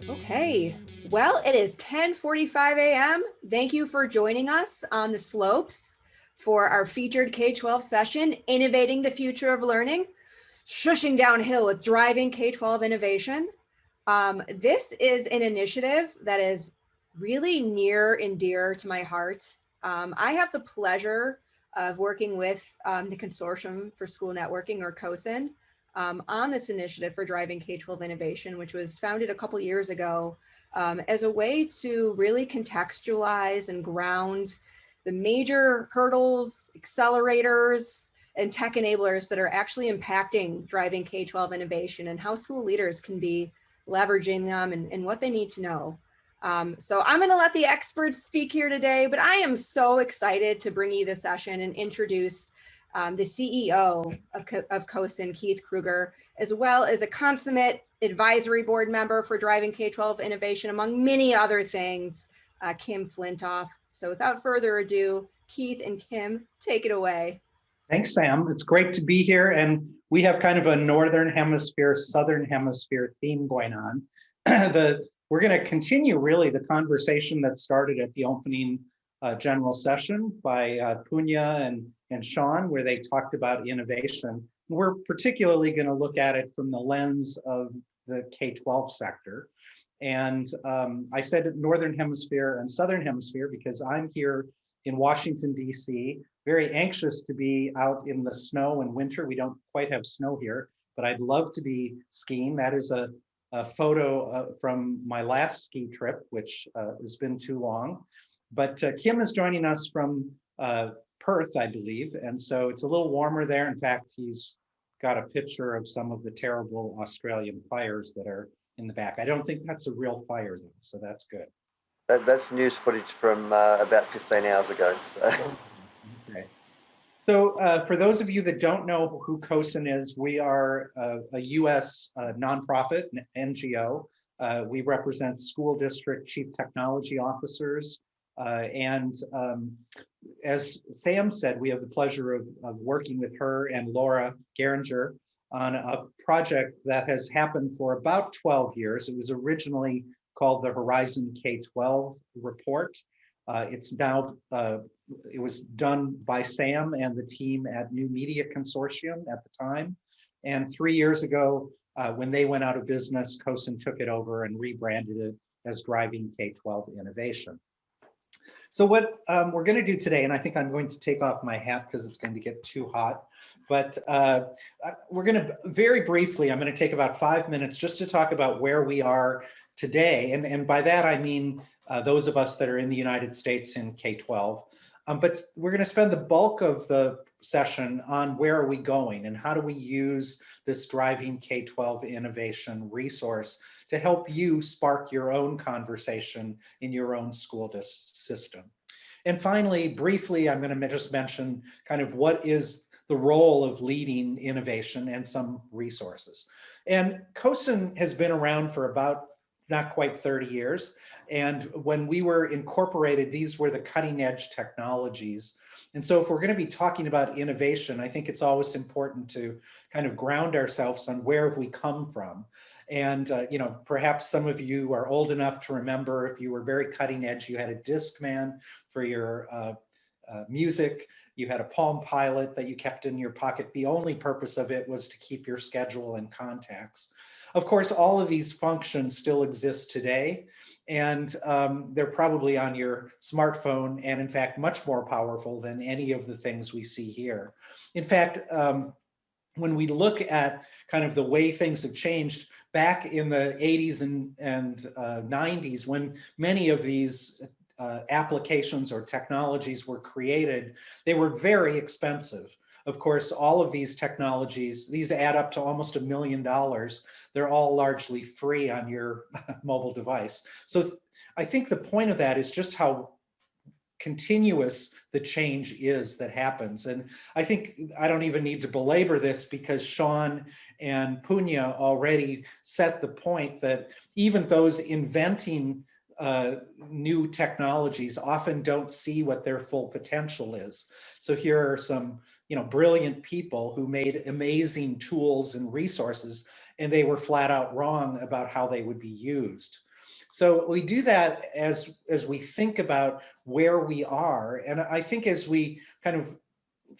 Okay, well, it is 10:45 a.m. Thank you for joining us on the slopes for our featured K-12 session, Innovating the Future of Learning, Shushing Downhill with Driving K-12 Innovation. This is an initiative that is really near and dear to my heart. I have the pleasure of working with the Consortium for School Networking, or COSIN, on this initiative for driving K-12 innovation, which was founded a couple years ago as a way to really contextualize and ground the major hurdles, accelerators, and tech enablers that are actually impacting driving K-12 innovation and how school leaders can be leveraging them and what they need to know. So I'm going to let the experts speak here today, but I am so excited to bring you this session and introduce the CEO of COSIN, Keith Kruger, as well as a consummate advisory board member for driving K-12 innovation, among many other things, Kim Flintoff. So without further ado, Keith and Kim, take it away. Thanks, Sam. It's great to be here. And we have kind of a Northern Hemisphere, Southern Hemisphere theme going on. We're going to continue really the conversation that started at the opening general session by Punya and Sean, where they talked about innovation. We're particularly going to look at it from the lens of the K-12 sector. And I said Northern Hemisphere and Southern Hemisphere because I'm here in Washington, D.C., very anxious to be out in the snow and winter. We don't quite have snow here, but I'd love to be skiing. That is a photo from my last ski trip, which has been too long. But Kim is joining us from Perth, I believe. And so it's a little warmer there. In fact, he's got a picture of some of the terrible Australian fires that are in the back. I don't think that's a real fire, though, so that's good. That's news footage from about 15 hours ago. So. Okay. So for those of you that don't know who COSIN is, we are a U.S. Nonprofit, NGO. We represent school district chief technology officers. And as Sam said, we have the pleasure of working with her and Laura Geringer on a project that has happened for about 12 years. It was originally called the Horizon K-12 report. It's now, it was done by Sam and the team at New Media Consortium at the time. And 3 years ago, when they went out of business, COSIN took it over and rebranded it as Driving K-12 Innovation. So what we're going to do today, and I think I'm going to take off my hat because it's going to get too hot, but we're going to very briefly, I'm going to take about 5 minutes just to talk about where we are today. And by that, I mean those of us that are in the United States in K-12. But we're going to spend the bulk of the session on where are we going and how do we use this Driving K-12 Innovation resource to help you spark your own conversation in your own school system. And finally, briefly, I'm going to just mention kind of what is the role of leading innovation and some resources. And COSIN has been around for about not quite 30 years. And when we were incorporated, these were the cutting edge technologies. And so if we're going to be talking about innovation, I think it's always important to kind of ground ourselves on where have we come from. And, you know, perhaps some of you are old enough to remember if you were very cutting edge, you had a Discman for your music, you had a Palm Pilot that you kept in your pocket. The only purpose of it was to keep your schedule and contacts. Of course, all of these functions still exist today, and they're probably on your smartphone, and in fact, much more powerful than any of the things we see here. In fact, when we look at kind of the way things have changed back in the 80s and 90s, when many of these applications or technologies were created, they were very expensive. Of course, all of these technologies, these add up to almost $1 million. They're all largely free on your mobile device. So I think the point of that is just how continuous the change is that happens. And I think I don't even need to belabor this because Sean and Punya already set the point that even those inventing new technologies often don't see what their full potential is. So here are some, you know, brilliant people who made amazing tools and resources, and they were flat out wrong about how they would be used. So we do that as we think about where we are. And I think as we kind of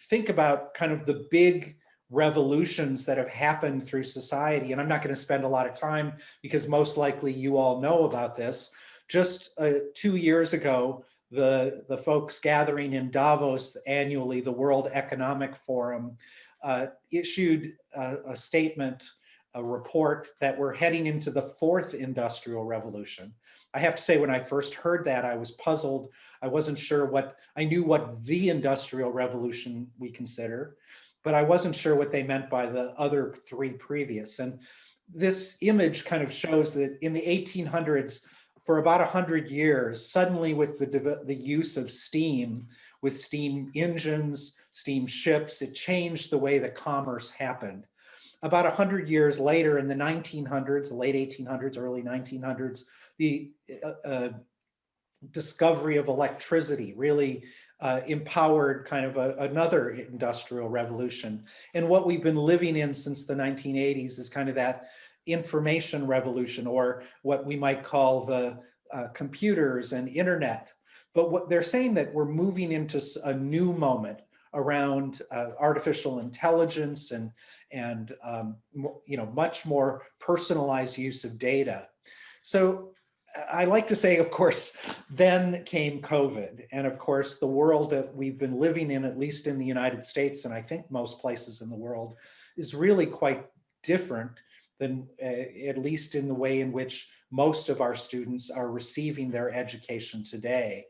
think about kind of the big revolutions that have happened through society, and I'm not going to spend a lot of time because most likely you all know about this. Just 2 years ago, the folks gathering in Davos annually, the World Economic Forum, issued a statement, a report that we're heading into the fourth industrial revolution. I have to say, when I first heard that, I was puzzled. I wasn't sure I knew what the industrial revolution we consider, but I wasn't sure what they meant by the other three previous. And this image kind of shows that in the 1800s, for about 100 years, suddenly with the use of steam, with steam engines, steam ships, it changed the way that commerce happened. About 100 years later, in the 1900s, the late 1800s, early 1900s, the discovery of electricity really empowered kind of another industrial revolution. And what we've been living in since the 1980s is kind of that information revolution, or what we might call the computers and internet. But what they're saying, that we're moving into a new moment around artificial intelligence and much more personalized use of data. So I like to say, of course, then came COVID. And of course, the world that we've been living in, at least in the United States, and I think most places in the world, is really quite different than, at least in the way in which most of our students are receiving their education today.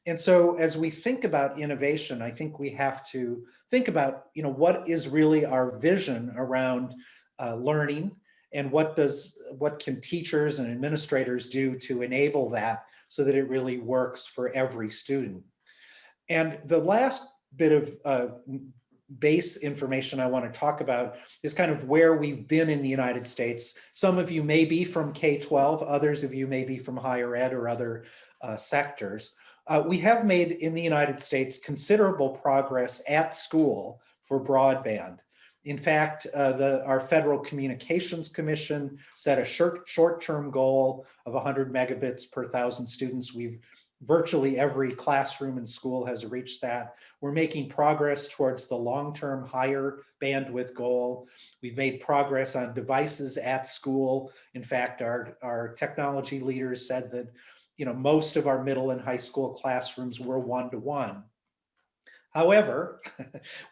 And so as we think about innovation, I think we have to think about, what is really our vision around learning, and what can teachers and administrators do to enable that so that it really works for every student. And the last bit of base information I want to talk about is kind of where we've been in the United States. Some of you may be from K-12, others of you may be from higher ed or other sectors. We have made in the United States considerable progress at school for broadband. In fact, our Federal Communications Commission set a short-term goal of 100 megabits per 1,000 students. Virtually every classroom in school has reached that. We're making progress towards the long-term higher bandwidth goal. We've made progress on devices at school. In fact, our technology leaders said that most of our middle and high school classrooms were one-to-one. However,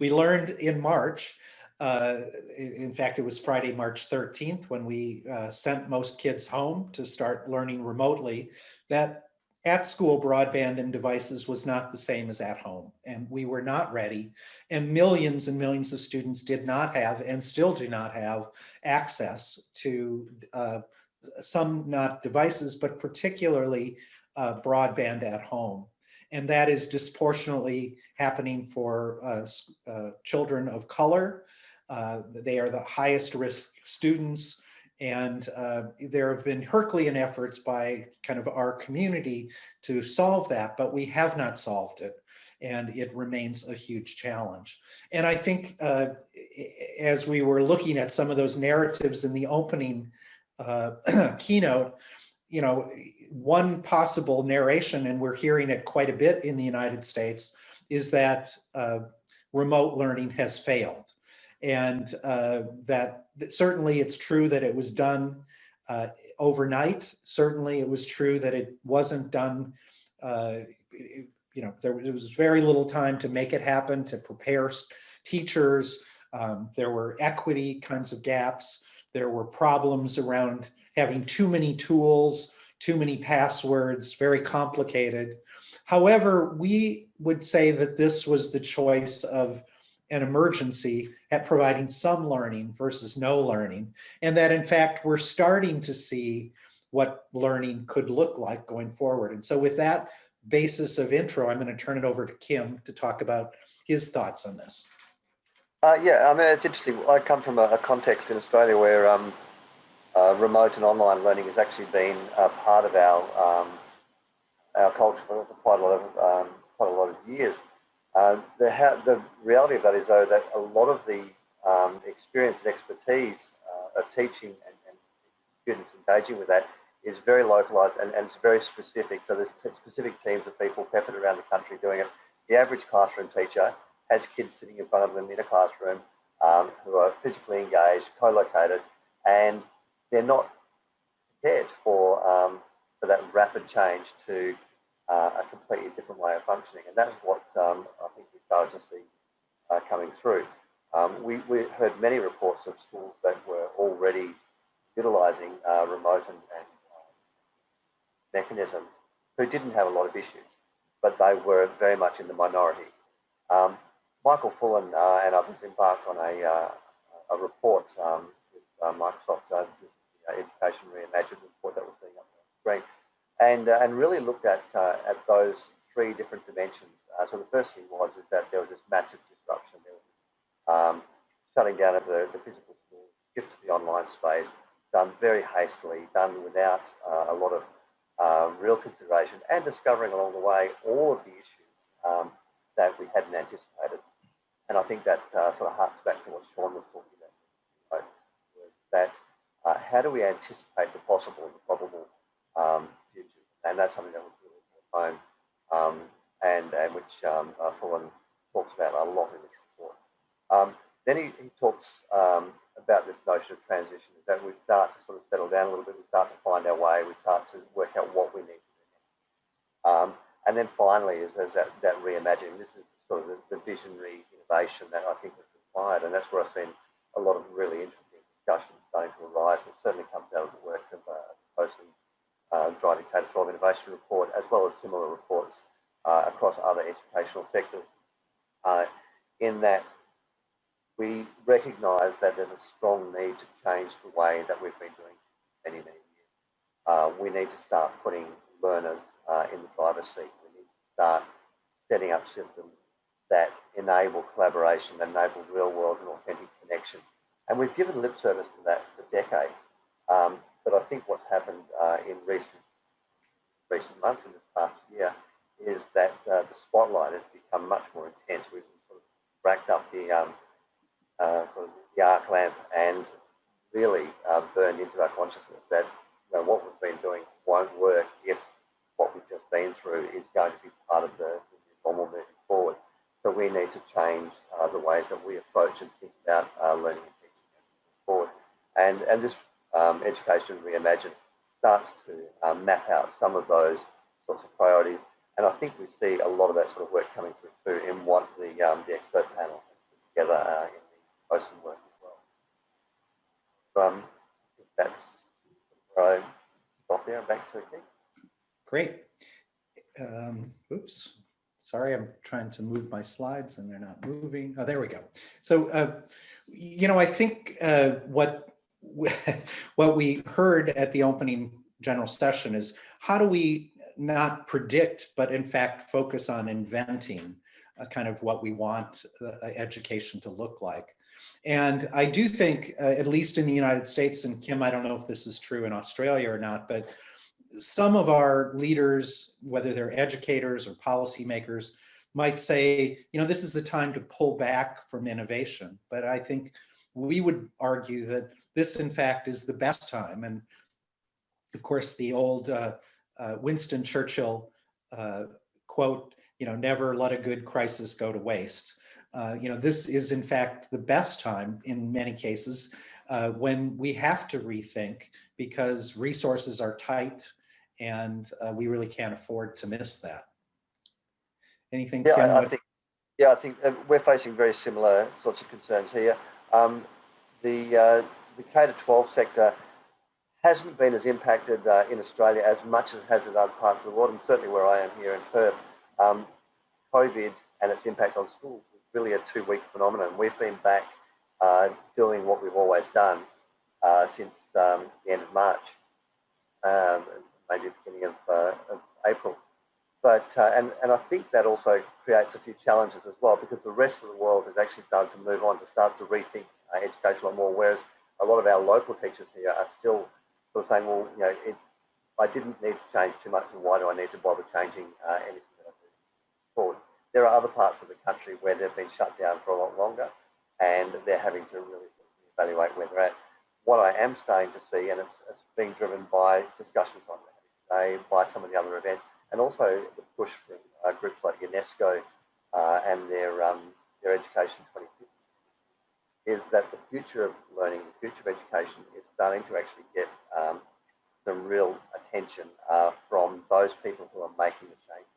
we learned in March, in fact, it was Friday, March 13th, when we sent most kids home to start learning remotely, that at school broadband and devices was not the same as at home, and we were not ready. And millions of students did not have, and still do not have, access to some not devices, but particularly broadband at home. And that is disproportionately happening for children of color. They are the highest risk students. And there have been Herculean efforts by kind of our community to solve that, but we have not solved it. And it remains a huge challenge. And I think as we were looking at some of those narratives in the opening keynote, one possible narration, and we're hearing it quite a bit in the United States, is that remote learning has failed. And that certainly it's true that it was done overnight. Certainly it was true that it wasn't done, there was very little time to make it happen, to prepare teachers. There were equity kinds of gaps. There were problems around having too many tools, too many passwords, very complicated. However, we would say that this was the choice of an emergency at providing some learning versus no learning, and that in fact we're starting to see what learning could look like going forward. And so with that basis of intro, I'm going to turn it over to Kim to talk about his thoughts on this. Yeah, I mean, it's interesting. I come from a context in Australia where remote and online learning has actually been part of our culture for quite a lot of years. The reality of that is, though, that a lot of the experience and expertise of teaching and students engaging with that is very localized and it's very specific. So there's specific teams of people peppered around the country doing it. The average classroom teacher has kids sitting in front of them in a classroom who are physically engaged, co-located, and they're not prepared for that rapid change to a completely different way of functioning. And that's what I think we started to see coming through. We heard many reports of schools that were already utilising remote and mechanisms who didn't have a lot of issues, but they were very much in the minority. Michael Fullan and others embarked on a report with Microsoft, Education Reimagined report that we're seeing up on the screen, and really looked at those three different dimensions. So the first thing was that there was this massive disruption. There was shutting down of the physical schools, shift to the online space, done very hastily, done without a lot of real consideration, and discovering along the way all of the issues that we hadn't anticipated. And I think that sort of harks back to what Sean was talking about, was that how do we anticipate the possible and the probable futures? And that's something that was really brought home and which Fullan talks about a lot in this report. Then he talks about this notion of transition, that we start to sort of settle down a little bit, we start to find our way, we start to work out what we need to do next. And then finally is that reimagining. This is sort of the visionary innovation that I think is required, and that's where I've seen a lot of really interesting discussions starting to arise. It certainly comes out of the work of mostly Driving K-12 Innovation Report, as well as similar reports across other educational sectors, in that we recognise that there's a strong need to change the way that we've been doing many, many years. We need to start putting learners in the driver's seat. We need to start setting up systems that enable collaboration, enable real world and authentic connection. And we've given lip service to that for decades. But I think what's happened in recent months, in this past year, is that the spotlight has become much more intense. We've sort of racked up the arc lamp and really burned into our consciousness that what we've been doing won't work if what we've just been through is going to be part of the normal moving forward. So we need to change the ways that we approach and think about learning and teaching moving forward. And this Education Reimagined starts to map out some of those sorts of priorities. And I think we see a lot of that sort of work coming through too in what the expert panel has put together in the posting work as well. I think that's where I stop there and back to Keith. Great. Oops. Sorry, I'm trying to move my slides and they're not moving. Oh, there we go. So, I think what we heard at the opening general session is how do we not predict, but in fact focus on inventing kind of what we want education to look like. And I do think, at least in the United States, and Kim, I don't know if this is true in Australia or not, but some of our leaders, whether they're educators or policymakers, might say, this is the time to pull back from innovation. But I think we would argue that this, in fact, is the best time. And of course, the old Winston Churchill quote, never let a good crisis go to waste. This is, in fact, the best time in many cases when we have to rethink because resources are tight and we really can't afford to miss that. Anything, Kim? I think we're facing very similar sorts of concerns here. The K-12 sector hasn't been as impacted in Australia as much as it has in other parts of the world, and certainly where I am here in Perth. COVID and its impact on schools was really a 2-week phenomenon. We've been back doing what we've always done since the end of March, maybe the beginning of April. But and I think that also creates a few challenges as well, because the rest of the world has actually started to move on, to start to rethink education a lot more, whereas a lot of our local teachers here are still sort of saying, well, I didn't need to change too much, and why do I need to bother changing anything that I do forward? There are other parts of the country where they've been shut down for a lot longer, and they're having to really evaluate where they're at. What I am starting to see, and it's being driven by discussions on that today, by some of the other events, and also the push from groups like UNESCO and their Education 2050, is that the future of learning, the future of education is starting to actually get some real attention from those people who are making the change.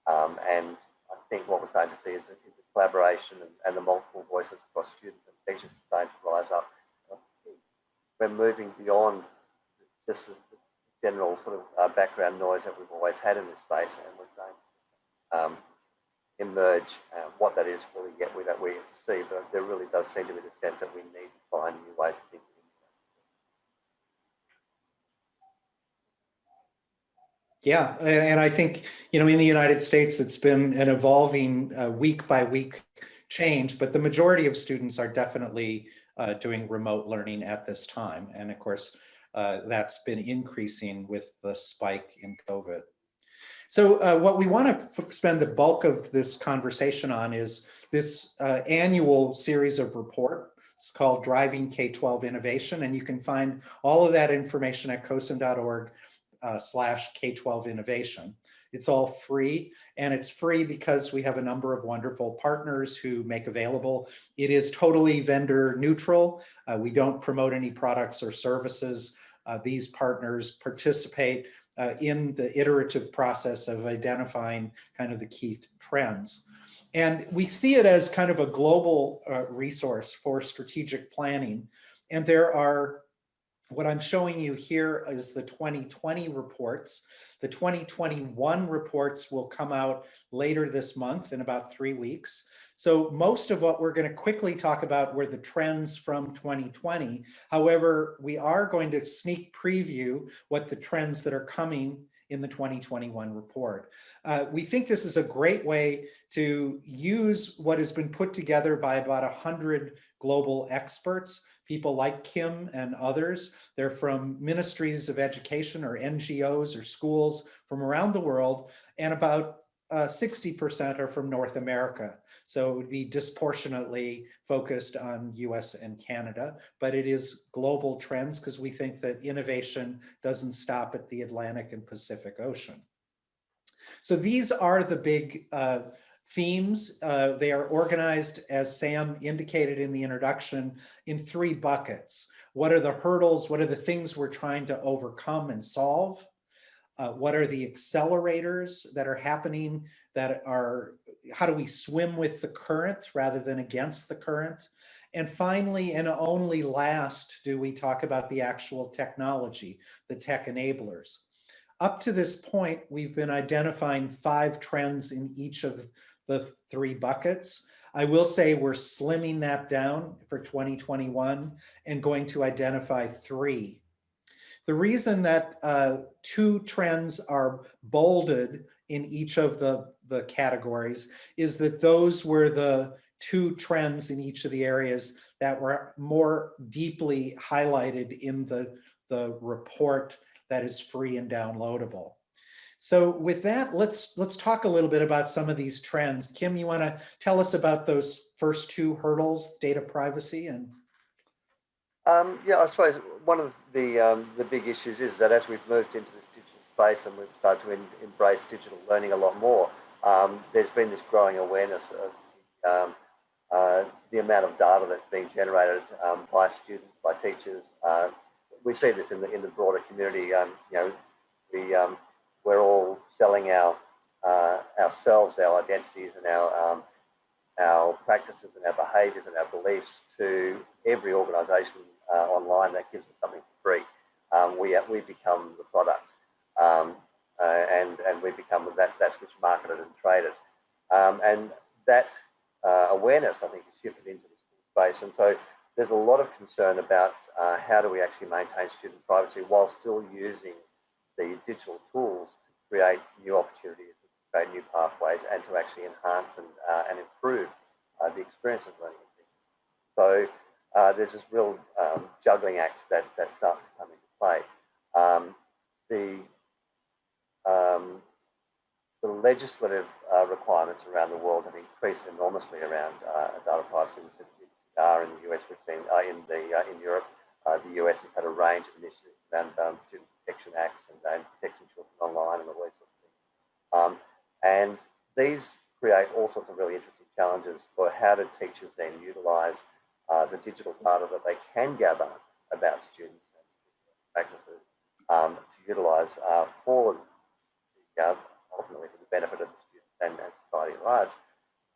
And I think what we're starting to see is the collaboration and the multiple voices across students and teachers starting to rise up. We're moving beyond just the general sort of background noise that we've always had in this space, and we're starting to emerge. What that is fully yet we have to see, but there really does seem to be the sense that we need to find new ways of thinking. Yeah, and I think, in the United States, it's been an evolving week by week change, but the majority of students are definitely doing remote learning at this time. And of course, that's been increasing with the spike in COVID. So what we want to spend the bulk of this conversation on is this annual series of reports. It's called Driving K-12 Innovation, and you can find all of that information at cosin.org /K-12 innovation. It's all free, and it's free because we have a number of wonderful partners who make available. It is totally vendor neutral. We don't promote any products or services. These partners participate in the iterative process of identifying kind of the key trends. And we see it as kind of a global resource for strategic planning. And there are, what I'm showing you here is the 2020 reports. The 2021 reports will come out later this month in about 3 weeks. So most of what we're going to quickly talk about were the trends from 2020. However, we are going to sneak preview what the trends that are coming in the 2021 report. We think this is a great way to use what has been put together by about 100 global experts, people like Kim and others. They're from ministries of education or NGOs or schools from around the world, and about 60% are from North America. So it would be disproportionately focused on US and Canada, but it is global trends because we think that innovation doesn't stop at the Atlantic and Pacific Ocean. So these are the big themes. They are organized, as Sam indicated in the introduction, in 3 buckets. What are the hurdles? What are the things we're trying to overcome and solve? What are the accelerators that are happening that are, how do we swim with the current rather than against the current? And finally, and only last, do we talk about the actual technology, the tech enablers. Up to this point, we've been identifying 5 trends in each of the 3 buckets. I will say we're slimming that down for 2021 and going to identify 3. The reason that 2 trends are bolded in each of the categories is that those were the 2 trends in each of the areas that were more deeply highlighted in the report that is free and downloadable. So with that, let's talk a little bit about some of these trends. Kim, you want to tell us about those first 2 hurdles, data privacy and? Yeah, I suppose one of the big issues is that as we've moved into this digital space and we've started to embrace digital learning a lot more, there's been this growing awareness of the amount of data that's being generated by students, by teachers. We see this in the broader community. We're all selling ourselves, our identities, and our practices and our behaviours and our beliefs to every organisation online that gives us something for free. We become the product, and we become that's which marketed and traded, and that awareness, I think, has shifted into the school space, and so there's a lot of concern about how do we actually maintain student privacy while still using the digital tools to create new opportunities, to create new pathways, and to actually enhance and improve the experience of learning. So there's this real juggling act that starts to come into play. The legislative requirements around the world have increased enormously around data privacy and GDPR in the US. We've seen in Europe, the US has had a range of initiatives around sorts of really interesting challenges for how do teachers then utilize the digital data that they can gather about students and practices to utilize for ultimately for the benefit of the students and society at large,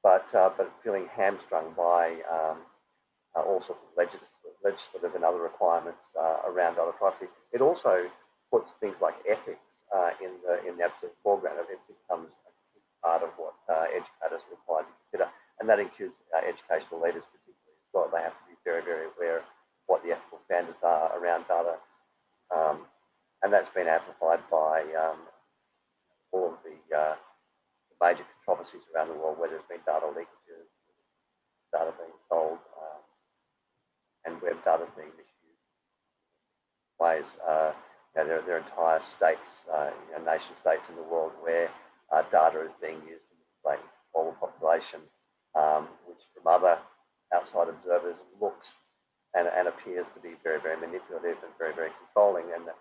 but feeling hamstrung by all sorts of legislative and other requirements around data privacy. It also puts things like ethics in the absolute foreground. It becomes a key part of what educators are required to consider, and that includes educational leaders particularly as well. They have to be very, very aware of what the ethical standards are around data, and that's been amplified by all of the major controversies around the world, where there's been data leakages, data being sold, and web data being misused ways. There are entire states, nation states in the world where data is being used to manipulate and control the population, which from other outside observers looks and appears to be very, very manipulative and very, very controlling, and that's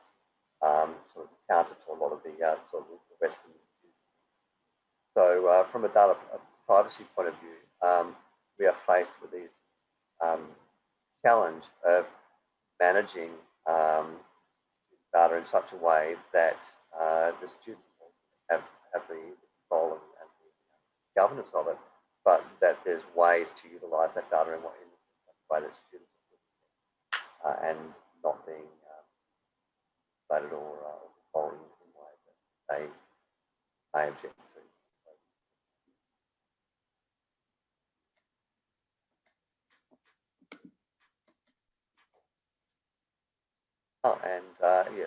sort of counter to a lot of the sort of the Western views. So from a data privacy point of view, we are faced with these challenge of managing data in such a way that the students have the control and the governance of it, but that there's ways to utilize that data in the way that students are and not being or controlled in ways that they may object to.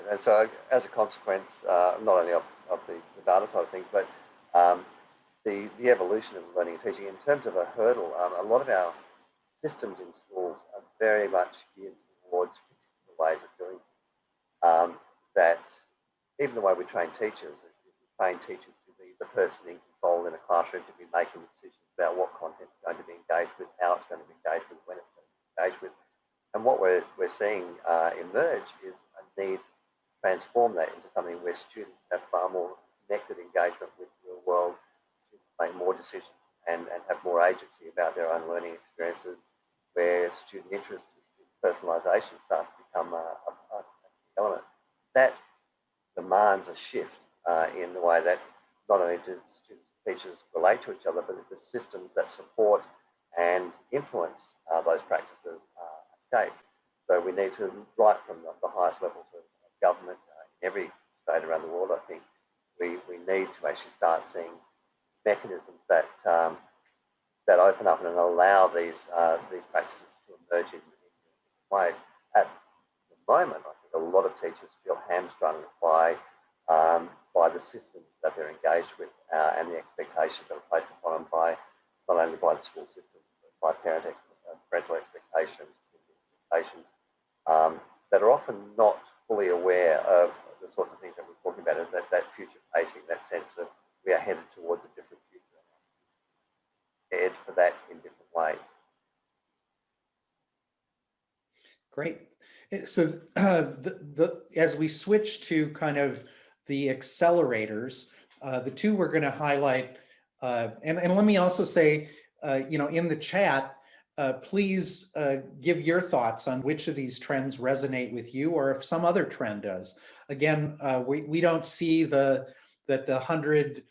And so as a consequence, not only of the data side of things, but the evolution of learning and teaching in terms of a hurdle, a lot of our systems in schools are very much geared towards particular ways of doing things. That even the way we train teachers, we train teachers to be the person in control in a classroom, to be making decisions about what content is going to be engaged with, how it's going to be engaged with, when it's going to be engaged with. And what we're seeing emerge is a need to transform that into something where students have far more connected engagement with the real world, students make more decisions and have more agency about their own learning experiences, where student interest and student personalisation starts to become a element. That demands a shift in the way that not only do students and teachers relate to each other, but the systems that support and influence those practices are shaped. So we need to, right from the highest levels of government in every state around the world, I think, we need to actually start seeing mechanisms that that open up and allow these practices to emerge in different ways. At the moment, I think a lot of teachers feel hamstrung by the systems that they're engaged with and the expectations that are placed upon them by not only by the school system, but by parental expectations, that are often not fully aware of the sorts of things that we're talking about, is that future pacing, that sense that we are headed towards a different future, prepared for that in different ways. Great. So as we switch to kind of the accelerators, the two we're going to highlight, and let me also say, in the chat, please give your thoughts on which of these trends resonate with you, or if some other trend does. Again, we don't see that the 100+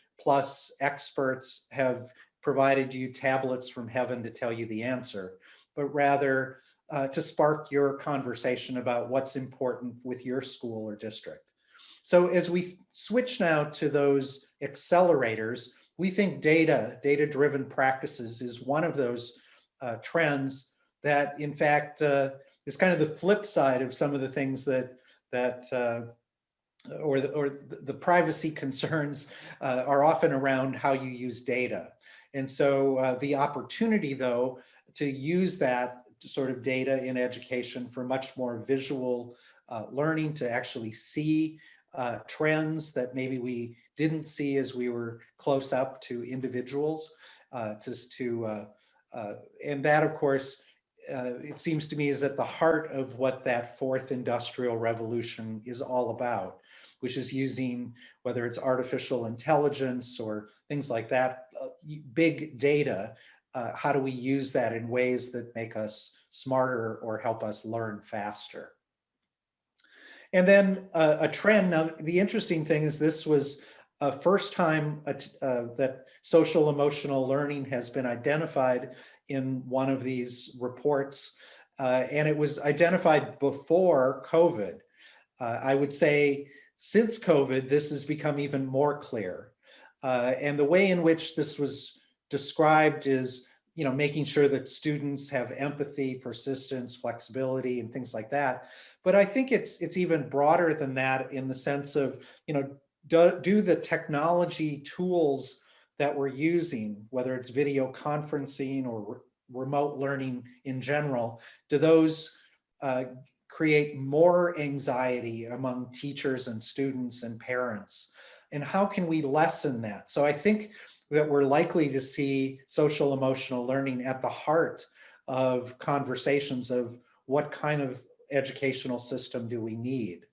experts have provided you tablets from heaven to tell you the answer, but rather to spark your conversation about what's important with your school or district. So as we switch now to those accelerators, we think data-driven practices is one of those trends that, in fact, is kind of the flip side of some of the things that the privacy concerns are often around how you use data. And so the opportunity, though, to use that sort of data in education for much more visual learning, to actually see trends that maybe we didn't see as we were close up to individuals, and that, of course, it seems to me is at the heart of what that fourth industrial revolution is all about. which is using, whether it's artificial intelligence or things like that, big data. How do we use that in ways that make us smarter or help us learn faster? And then a trend. Now, the interesting thing is this was a first time that social emotional learning has been identified in one of these reports. And it was identified before COVID. I would say since COVID, this has become even more clear. And the way in which this was described is, making sure that students have empathy, persistence, flexibility, and things like that. But I think it's even broader than that in the sense of, do the technology tools that we're using, whether it's video conferencing or remote learning in general, do those create more anxiety among teachers and students and parents? And how can we lessen that? So I think that we're likely to see social emotional learning at the heart of conversations of what kind of educational system do we need.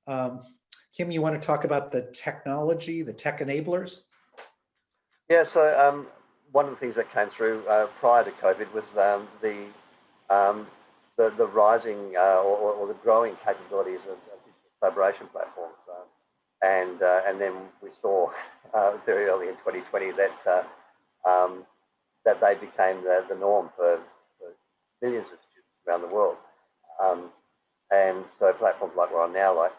Kim, you want to talk about the technology, the tech enablers? Yeah, so one of the things that came through prior to COVID was the rising or the growing capabilities of digital collaboration platforms. And then we saw very early in 2020 that they became the norm for millions of students around the world. And so platforms like we're on now, like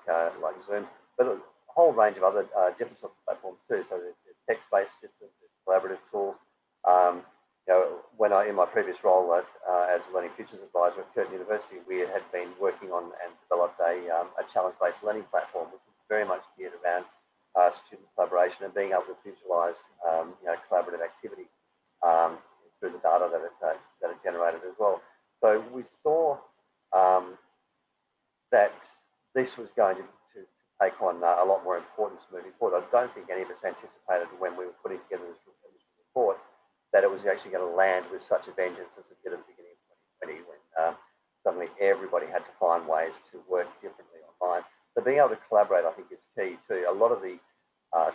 Zoom, but a whole range of other different sorts of platforms too. So there's text-based systems, there's collaborative tools. When in my previous role as Learning Futures Advisor at Curtin University, we had been working on and developed a challenge-based learning platform, which is very much geared around student collaboration and being able to visualize collaborative activity through the data that it generated as well. So we saw that this was going to take on a lot more importance moving forward. I don't think any of us anticipated when we were putting together this report that it was actually going to land with such a vengeance as it did at the beginning of 2020, when suddenly everybody had to find ways to work differently online. So being able to collaborate, I think, is key too. A lot of the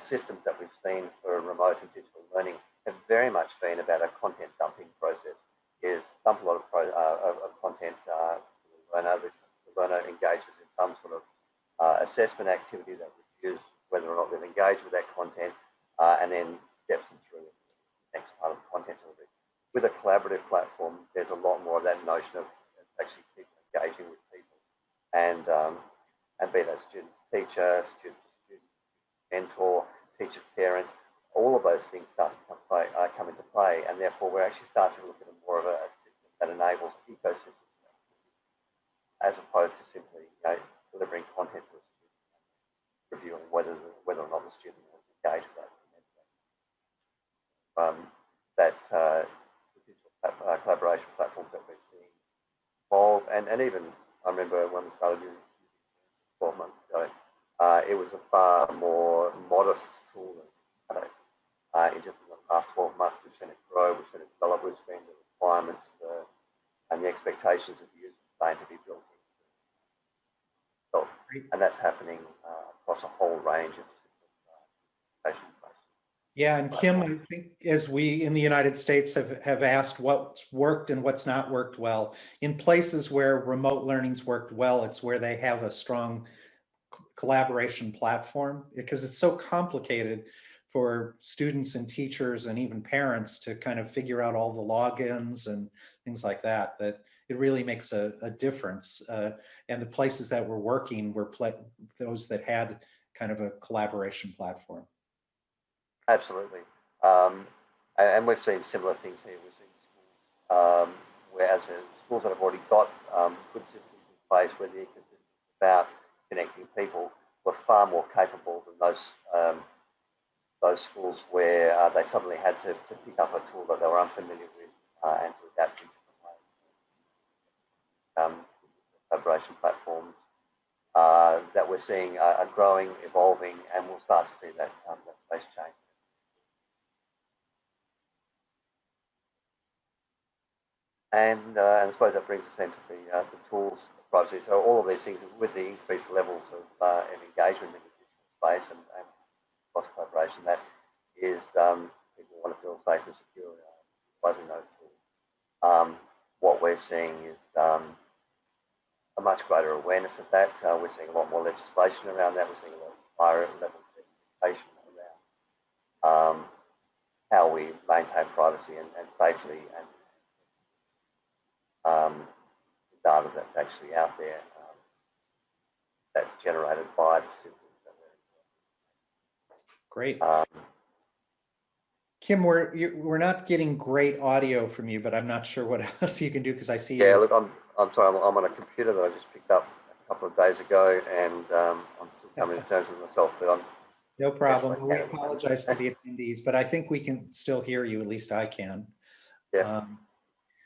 systems that we've seen for remote and digital learning have very much been about a content dumping process. Is dump a lot of content to the learner. The learner engages in some sort of assessment activity that reviews whether or not they've engaged with that content, and then steps them through the next part of the content delivery. With a collaborative platform, there's a lot more of that notion of actually people engaging with people, and be that student teacher, student to student, mentor, teacher parent, all of those things start to come into play, and therefore we're actually starting to look at more of a system that enables ecosystems, as opposed to simply delivering content to a student, reviewing whether or not the student has engaged with that. The digital collaboration platforms that we're seeing evolve, and even I remember when we started using 12 months ago, it was a far more modest tool than in just the past 12 months. We've seen it grow, we've seen it develop, we've seen the requirements and the expectations of the user starting to be built in. So, and that's happening across a whole range of education. Yeah, and Kim, I think as we in the United States have asked what's worked and what's not worked well, in places where remote learning's worked well, it's where they have a strong collaboration platform, because it's so complicated for students and teachers and even parents to kind of figure out all the logins and things like that, that it really makes a difference. And the places that were working were those that had kind of a collaboration platform. Absolutely. And we've seen similar things here. We've seen schools, whereas schools that have already got good systems in place where the ecosystem is about connecting people were far more capable than those schools where they suddenly had to pick up a tool that they were unfamiliar with and to adapt in different ways. Collaboration platforms that we're seeing are growing, evolving, and we'll start to see that space change. And I suppose that brings us into the tools, privacy. So all of these things, with the increased levels of engagement in the space and cross collaboration. That is, people want to feel safe and secure using those tools. What we're seeing is a much greater awareness of that. We're seeing a lot more legislation around that. We're seeing a lot of higher level of education around how we maintain privacy and safely and data that's actually out there that's generated by the systems. Great. Kim, we're not getting great audio from you, but I'm not sure what else you can do because I see. Yeah, look, I'm sorry, I'm on a computer that I just picked up a couple of days ago, and I'm still coming to terms with myself, but I'm. No problem. We apologize to the attendees, but I think we can still hear you. At least I can. Yeah.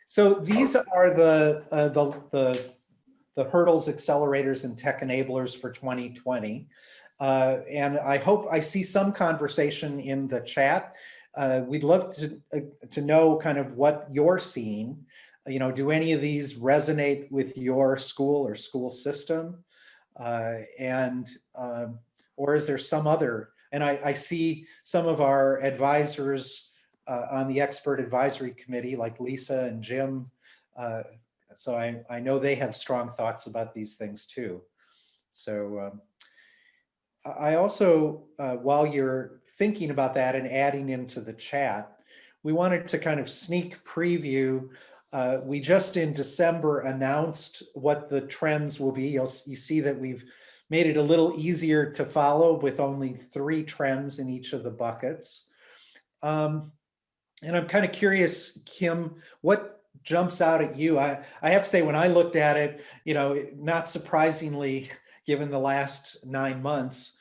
So these are the hurdles, accelerators, and tech enablers for 2020. And I hope I see some conversation in the chat. We'd love to know kind of what you're seeing. You know, do any of these resonate with your school or school system? Or is there some other? And I see some of our advisors on the expert advisory committee, like Lisa and Jim. So I know they have strong thoughts about these things too. So I also, while you're thinking about that and adding into the chat, we wanted to kind of sneak preview. We just in December announced what the trends will be. You see that we've made it a little easier to follow with only 3 trends in each of the buckets. And I'm kind of curious, Kim, what jumps out at you? I have to say, when I looked at it, you know, not surprisingly, given the last 9 months,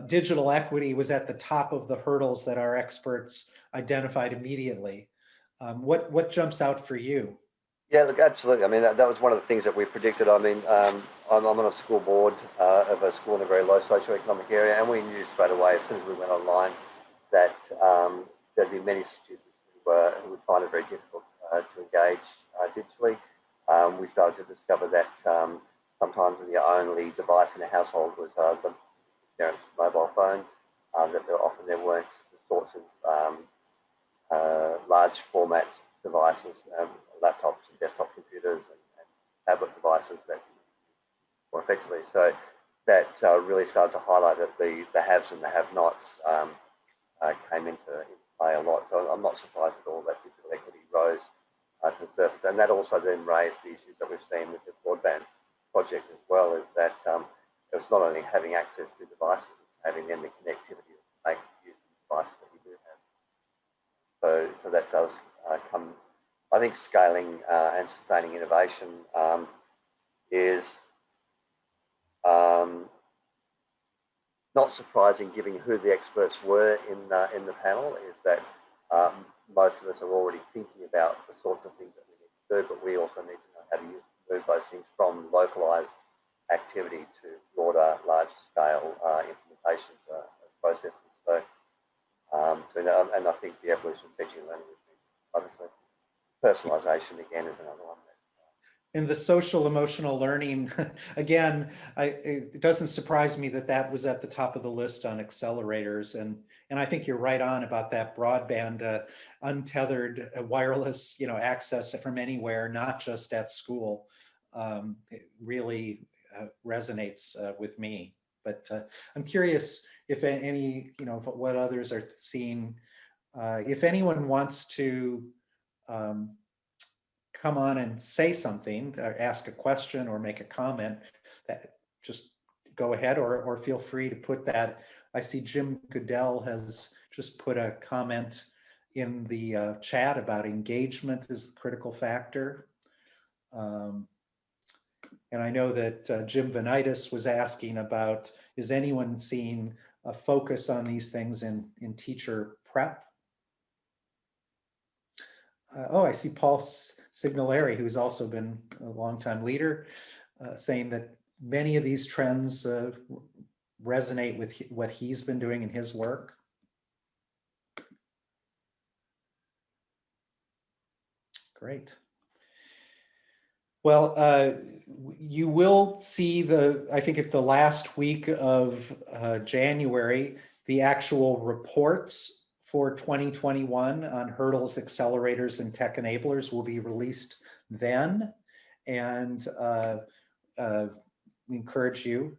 digital equity was at the top of the hurdles that our experts identified immediately. What jumps out for you? Yeah, look, absolutely. I mean, that was one of the things that we predicted. I mean, I'm on a school board of a school in a very low socioeconomic area, and we knew straight away, as soon as we went online, that there'd be many students who would find it very difficult to engage digitally. We started to discover that sometimes the only device in a household was the parents' mobile phone, that often there weren't the sorts of large format devices, laptops and desktop computers and tablet devices that more effectively. So that really started to highlight that the haves and the have-nots came into play a lot. So I'm not surprised at all that digital equity rose to the surface. And that also then raised the issues that we've seen with the broadband project as well, is that it's not only having access to devices, it's having then the connectivity to make use of the devices that we do have. So that does come. I think scaling and sustaining innovation is not surprising, given who the experts were in the panel. Is that most of us are already thinking about the sorts of things that we need to do, but we also need to know how to move those things from localized activity to broader, large-scale implementations of processes. So, and I think the evolution of teaching and learning has been obviously. Personalization again is another one. In the social emotional learning, again, it doesn't surprise me that that was at the top of the list on accelerators, and I think you're right on about that broadband, untethered, wireless, access from anywhere, not just at school. It really resonates with me. But I'm curious if any, what others are seeing. If anyone wants to come on and say something, ask a question or make a comment, that just go ahead, or feel free to put that. I see Jim Goodell has just put a comment in the chat about engagement is the critical factor. And I know that Jim Venitis was asking about, is anyone seeing a focus on these things in teacher prep? I see Paul Signolari, who's also been a longtime leader, saying that many of these trends resonate with what he's been doing in his work. Great. Well, you will see I think at the last week of January, the actual reports for 2021 on hurdles, accelerators, and tech enablers will be released then. And we encourage you.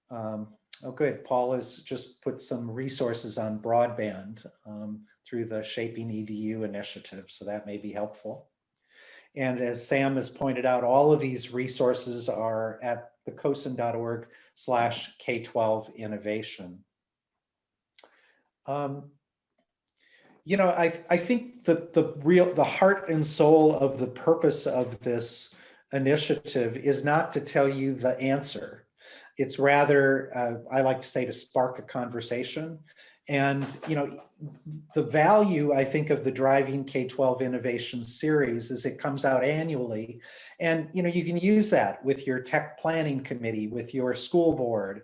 Oh, good. Paul has just put some resources on broadband through the Shaping EDU initiative, so that may be helpful. And as Sam has pointed out, all of these resources are at the CoSN.org/K12 innovation. You know, I think the heart and soul of the purpose of this initiative is not to tell you the answer. It's rather, I like to say, to spark a conversation. And, you know, the value, I think, of the Driving K-12 Innovation Series is it comes out annually. And, you know, you can use that with your tech planning committee, with your school board,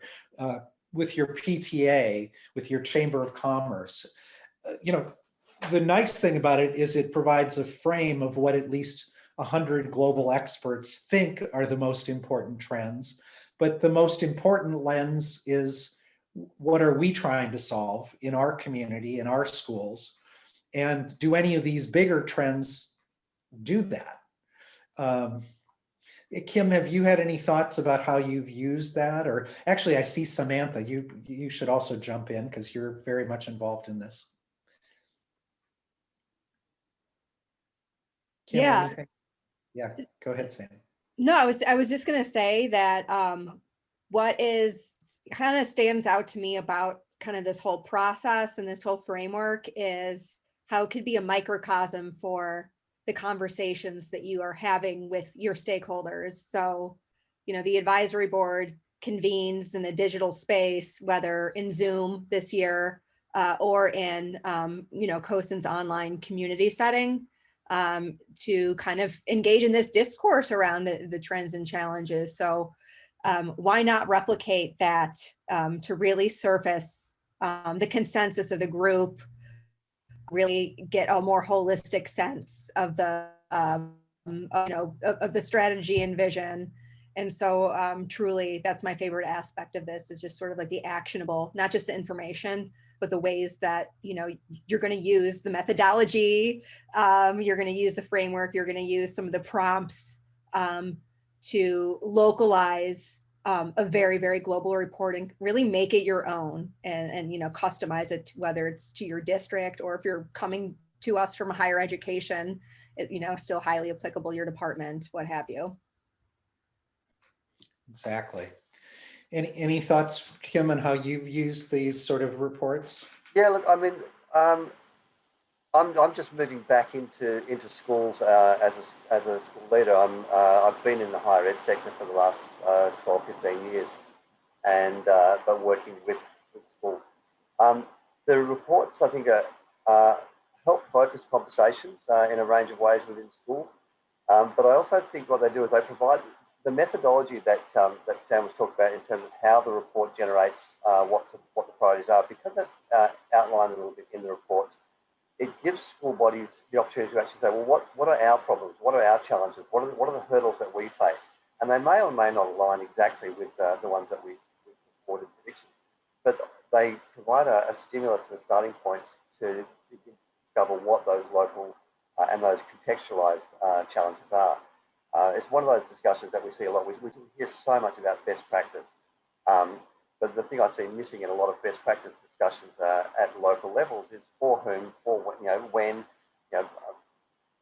with your PTA, with your Chamber of Commerce. You know, the nice thing about it is it provides a frame of what at least 100 global experts think are the most important trends. But the most important lens is, what are we trying to solve in our community, in our schools? And do any of these bigger trends do that? Kim, have you had any thoughts about how you've used that? Or actually, I see Samantha, you should also jump in because you're very much involved in this. Kim, Yeah. anything? Yeah, go ahead, Sam. No, I was just going to say that what is kind of stands out to me about kind of this whole process and this whole framework is how it could be a microcosm for the conversations that you are having with your stakeholders. So, you know, the advisory board convenes in a digital space, whether in Zoom this year or in, you know, CoSN's online community setting. To kind of engage in this discourse around the trends and challenges. So why not replicate that to really surface the consensus of the group, really get a more holistic sense of the, you know, of the strategy and vision. And so truly, that's my favorite aspect of this, is just sort of like the actionable, not just the information, but the ways that, you know, you're going to use the methodology, you're going to use the framework, you're going to use some of the prompts to localize a very, very global report and really make it your own, and you know, customize it, whether it's to your district or if you're coming to us from higher education, it, you know, still highly applicable, your department, what have you. Exactly. Any thoughts, Kim, on how you've used these sort of reports? Yeah, look, I mean, I'm just moving back into schools as a school leader. I've been in the higher ed sector for the last 12, 15 years, and but working with schools. The reports, I think, help focus conversations in a range of ways within schools. But I also think what they do is they provide the methodology that that Sam was talking about in terms of how the report generates what the priorities are, because that's outlined a little bit in the reports. It gives school bodies the opportunity to actually say, well, what are our problems? What are our challenges? What are the hurdles that we face? And they may or may not align exactly with the ones that we reported predictions, but they provide a stimulus and a starting point to discover what those local and those contextualized challenges are. It's one of those discussions that we see a lot. We hear so much about best practice, but the thing I see missing in a lot of best practice discussions at local levels is for whom, for what, you know, when, you know,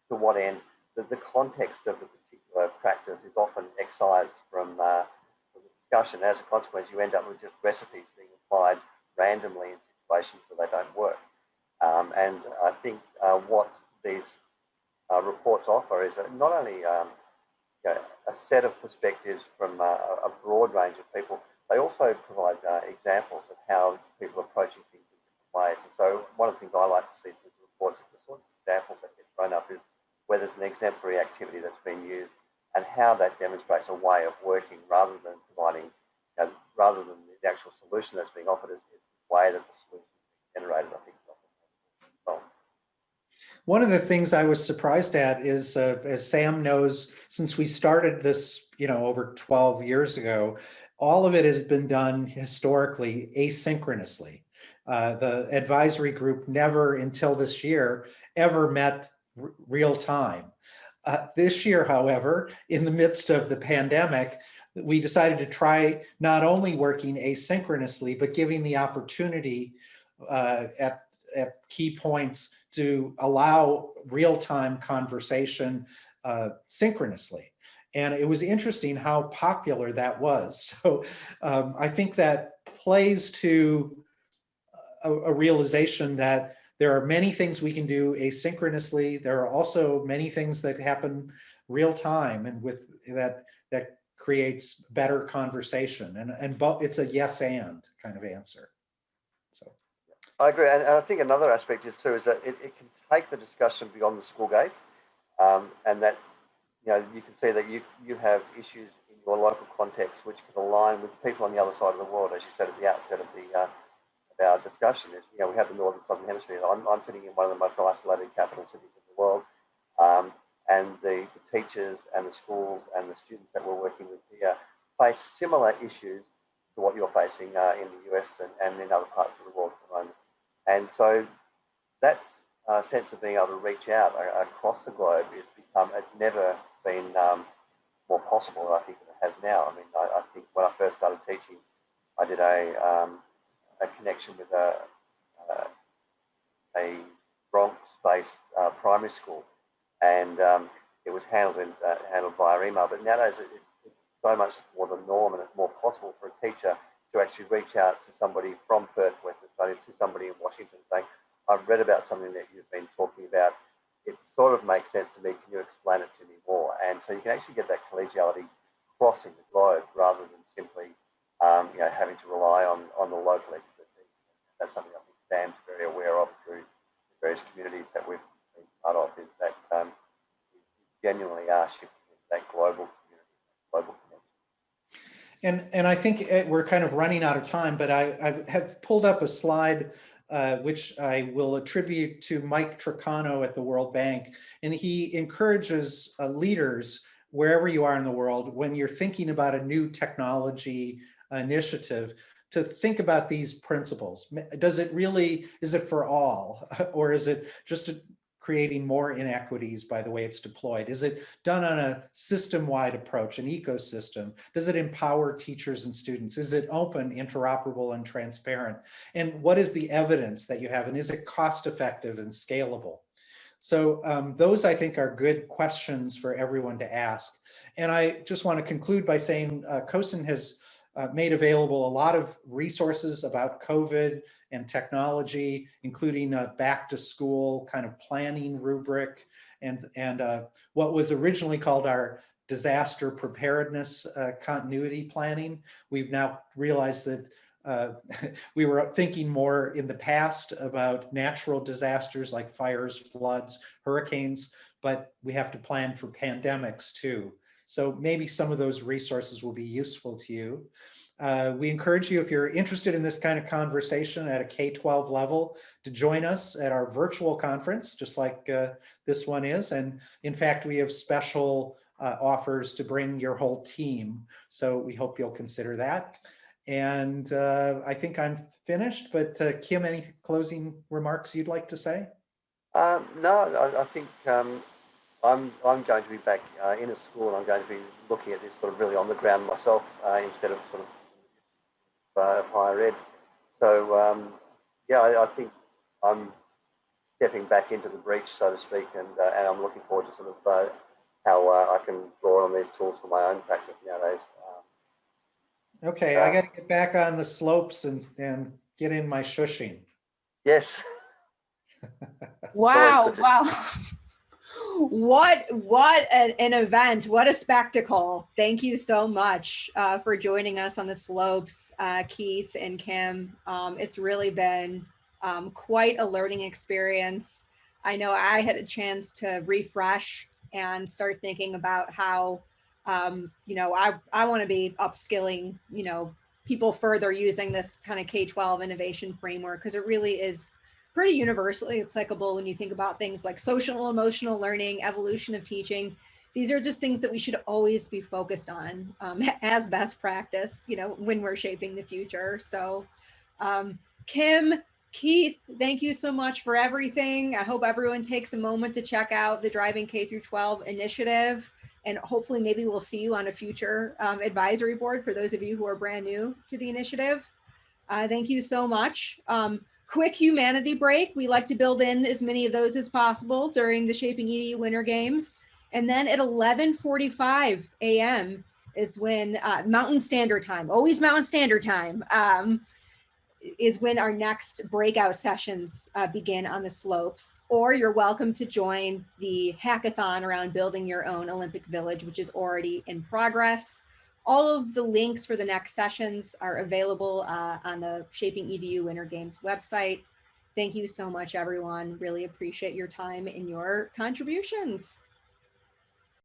to what end. The context of the particular practice is often excised from the discussion. As a consequence, you end up with just recipes being applied randomly in situations where they don't work. And I think what these reports offer is not only you know, a set of perspectives from a broad range of people, they also provide examples of how people are approaching things in different ways. And so one of the things I like to see from the reports is the sort of examples that get thrown up is where there's an exemplary activity that's been used and how that demonstrates a way of working rather than providing, you know, rather than the actual solution that's being offered, is the way that the solution is generated, I think. One of the things I was surprised at is, as Sam knows, since we started this, over 12 years ago, all of it has been done historically asynchronously. The advisory group never until this year ever met real time. This year, however, in the midst of the pandemic, we decided to try not only working asynchronously, but giving the opportunity at key points to allow real-time conversation synchronously. And it was interesting how popular that was. So I think that plays to a realization that there are many things we can do asynchronously. There are also many things that happen real time, and with that creates better conversation. And it's a yes and kind of answer. So I agree, and I think another aspect is too is that it can take the discussion beyond the school gate, and that you can see that you have issues in your local context which can align with people on the other side of the world, as you said at the outset of our discussion. Is we have the northern southern hemisphere. I'm sitting in one of the most isolated capital cities in the world, and the teachers and the schools and the students that we're working with here face similar issues to what you're facing in the US and in other parts of the world at the moment. And so that sense of being able to reach out across the globe it's never been more possible, I think, than it has now. I mean, I think when I first started teaching, I did a connection with a Bronx-based primary school, and it was handled via email. But nowadays, it's so much more the norm, and it's more possible for a teacher to actually reach out to somebody from Perth, Western Australia, to somebody in Washington, saying, "I've read about something that you've been talking about. It sort of makes sense to me. Can you explain it to me more?" And so you can actually get that collegiality crossing the globe rather than simply having to rely on the local expertise. That's something I think Sam's very aware of through the various communities that we've been part of, is that we genuinely are shifting into that global community, global connection. And I think we're kind of running out of time, but I have pulled up a slide which I will attribute to Mike Tricano at the World Bank. And he encourages leaders wherever you are in the world, when you're thinking about a new technology initiative, to think about these principles. Is it for all, or is it just creating more inequities by the way it's deployed? Is it done on a system-wide approach, an ecosystem? Does it empower teachers and students? Is it open, interoperable, and transparent? And what is the evidence that you have? And is it cost-effective and scalable? So those, I think, are good questions for everyone to ask. And I just want to conclude by saying CoSN has made available a lot of resources about COVID and technology, including a back to school kind of planning rubric, and what was originally called our disaster preparedness continuity planning. We've now realized that we were thinking more in the past about natural disasters like fires, floods, hurricanes, but we have to plan for pandemics too. So maybe some of those resources will be useful to you. We encourage you, if you're interested in this kind of conversation at a K-12 level, to join us at our virtual conference, just like this one is. And in fact, we have special offers to bring your whole team. So we hope you'll consider that. And I think I'm finished, but Kim, any closing remarks you'd like to say? No, I think I'm going to be back in a school, and I'm going to be looking at this sort of really on the ground myself instead of sort of higher ed. So yeah, I think I'm stepping back into the breach, so to speak, and I'm looking forward to sort of how I can draw on these tools for my own practice nowadays. Okay, I got to get back on the slopes and get in my shushing. Yes. Wow, wow. What an event. What a spectacle. Thank you so much for joining us on the slopes, Keith and Kim. It's really been quite a learning experience. I know I had a chance to refresh and start thinking about how I want to be upskilling, people further using this kind of K-12 innovation framework, because it really is pretty universally applicable when you think about things like social and emotional learning, evolution of teaching. These are just things that we should always be focused on as best practice, you know, when we're shaping the future. So Kim, Keith, thank you so much for everything. I hope everyone takes a moment to check out the Driving K through 12 initiative, and hopefully maybe we'll see you on a future advisory board for those of you who are brand new to the initiative. Thank you so much. Quick humanity break. We like to build in as many of those as possible during the Shaping EDU Winter Games. And then at 11:45 a.m. is when Mountain Standard Time, always Mountain Standard Time, is when our next breakout sessions begin on the slopes. Or you're welcome to join the hackathon around building your own Olympic Village, which is already in progress. All of the links for the next sessions are available on the Shaping EDU Winter Games website. Thank you so much, everyone. Really appreciate your time and your contributions.